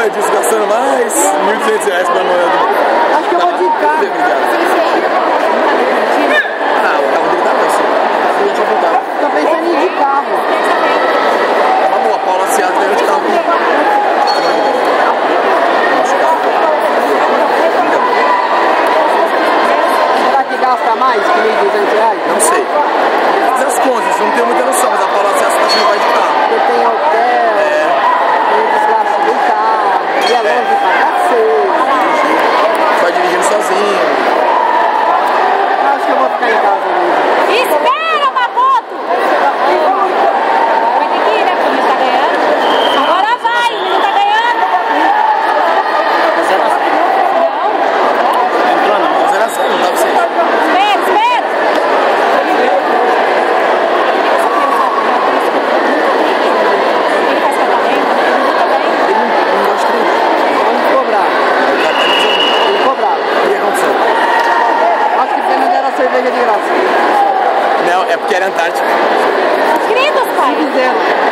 cima disso, gastando mais R$1.500 pra moeda. Acho que eu vou de carro. Ah, o carro dele tá mais cedo. Eu já tinha voltado. Tô pensando em ir de carro. Uma boa, Paula Seado ganhou de carro. Será que gasta mais que R$1.200? Não sei. Fazer as contas, não tenho muita noção, mas a Paula Seado tá achando que vai de carro. Porque tem hotel, tem o desgaste do carro, e é longe pra cacete. Vai dirigindo sozinho. Acho que eu vou ficar em casa mesmo. Espera, Mamoto! Vai ter que ir, né? Porque não tá ganhando. Agora vai, não tá ganhando. Não entrou não. Mas era sério, não dá pra você. Espera, espera! Ele faz catamento, Ele não gosta de treinar. Vamos cobrar. Ele tá resolvido. Vamos cobrar. O que aconteceu? Acho que pra mim deram a cerveja de graça. Não, é porque era Antártica. Gritos, pai! Fizeram.